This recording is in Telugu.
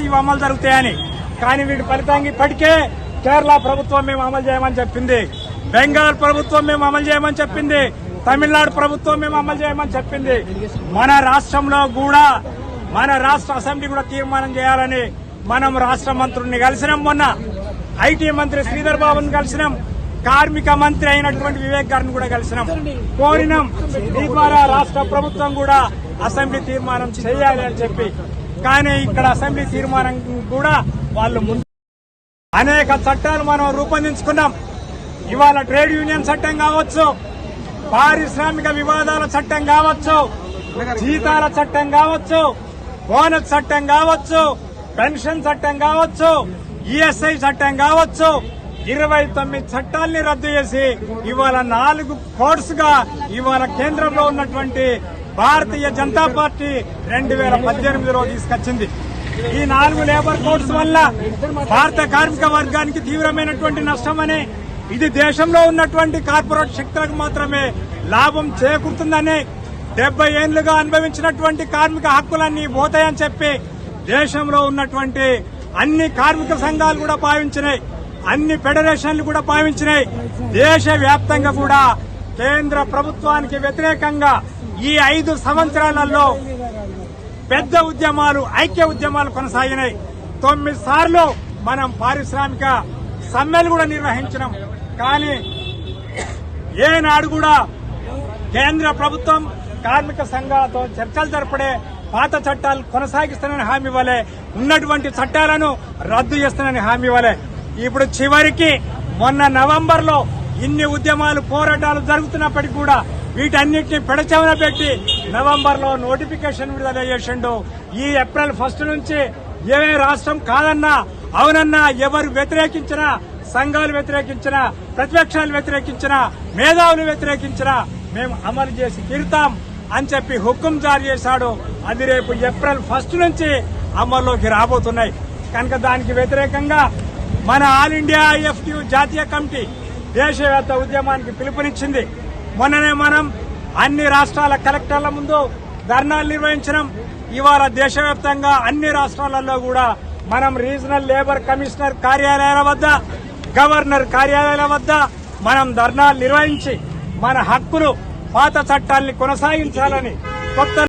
ఇవి అమలు జరుగుతాయని. కానీ వీటి ఫలితంగా ఇప్పటికే కేరళ ప్రభుత్వం మేము అమలు చేయమని చెప్పింది, బెంగాల్ ప్రభుత్వం మేము అమలు చేయమని చెప్పింది, తమిళనాడు ప్రభుత్వం మేము అమలు చేయమని చెప్పింది. మన రాష్ట్రంలో కూడా మన రాష్ట్ర అసెంబ్లీ కూడా తీర్మానం చేయాలని మనం రాష్ట్ర మంత్రుల్ని కలిసినాం. మొన్న ఐటీ మంత్రి శ్రీధర్ బాబుని కలిసినాం, కార్మిక మంత్రి అయినటువంటి వివేక్ గారిని కూడా కలిసినాం, కోరినాం ఈ ద్వారా రాష్ట్ర ప్రభుత్వం కూడా అసెంబ్లీ తీర్మానం చేయాలి అని చెప్పి. కానీ ఇక్కడ అసెంబ్లీ తీర్మానం కూడా వాళ్ళు ముందు అనేక చట్టాలు మనం రూపొందించుకున్నాం. ఇవాళ ట్రేడ్ యూనియన్ చట్టం కావచ్చు, పారిశ్రామిక వివాదాల చట్టం కావచ్చు, జీతాల చట్టం కావచ్చు, బోనస్ చట్టం కావచ్చు, పెన్షన్ చట్టం కావచ్చు, ఈఎస్ఐ చట్టం కావచ్చు, 29 చట్టాల్ని రద్దు చేసి ఇవాళ 4 కోడ్స్ గా ఇవాళ కేంద్రంలో ఉన్నటువంటి భారతీయ జనతా పార్టీ 2018లో తీసుకొచ్చింది. ఈ 4 లేబర్ కోడ్స్ వల్ల భారత కార్మిక వర్గానికి తీవ్రమైనటువంటి నష్టమని, ఇది దేశంలో ఉన్నటువంటి కార్పొరేట్ శక్తులకు మాత్రమే లాభం చేకూరుతుందని, 70 ఏళ్లుగా అనుభవించినటువంటి కార్మిక హక్కులన్నీ పోతాయని చెప్పి దేశంలో ఉన్నటువంటి అన్ని కార్మిక సంఘాలు కూడా భావించినాయి, అన్ని ఫెడరేషన్లు కూడా భావించినాయి. దేశవ్యాప్తంగా కూడా కేంద్ర ప్రభుత్వానికి వ్యతిరేకంగా ఈ 5 సంవత్సరాలలో పెద్ద ఉద్యమాలు, ఐక్య ఉద్యమాలు కొనసాగినాయి. 9 సార్లు మనం పారిశ్రామిక సమ్మెలు కూడా నిర్వహించినాం. కానీ ఏనాడు కూడా కేంద్ర ప్రభుత్వం కార్మిక సంఘాలతో చర్చలు జరపడే పాత చట్టాలు కొనసాగిస్తానని హామీ ఇవ్వలే, ఉన్నటువంటి చట్టాలను రద్దు చేస్తానని హామీ ఇవ్వలే. ఇప్పుడు చివరికి మొన్న నవంబర్లో ఇన్ని ఉద్యమాలు, పోరాటాలు జరుగుతున్నప్పటికీ కూడా వీటన్నిటిని పెడచెవిన పెట్టి నవంబర్లో నోటిఫికేషన్ విడుదల చేసిండు. ఈ ఏప్రిల్ 1 నుంచి ఏ రాష్ట్రం కాదన్నా అవునన్నా, ఎవరు వ్యతిరేకించినా, సంఘాలు వ్యతిరేకించినా, ప్రతిపక్షాలు వ్యతిరేకించినా, మేధావులు వ్యతిరేకించినా మేము అమలు చేసి తీరుతాం అని చెప్పి హుకుం జారీ చేశాడు. అది రేపు ఏప్రిల్ 1 నుంచి అమల్లోకి రాబోతున్నాయి. కనుక దానికి వ్యతిరేకంగా మన ఆల్ ఇండియా ఐఎఫ్టియు జాతీయ కమిటీ దేశవ్యాప్త ఉద్యమానికి పిలుపునిచ్చింది. మొన్ననే మనం అన్ని రాష్ట్రాల కలెక్టర్ల ముందు ధర్నాలు నిర్వహించినాం. ఇవాళ దేశవ్యాప్తంగా అన్ని రాష్ట్రాలలో కూడా మనం రీజనల్ లేబర్ కమిషనర్ కార్యాలయాల వద్ద, గవర్నర్ కార్యాలయాల వద్ద మనం ధర్నాలు నిర్వహించి మన హక్కులు, పాత చట్టాల్ని కొనసాగించాలని, కొత్త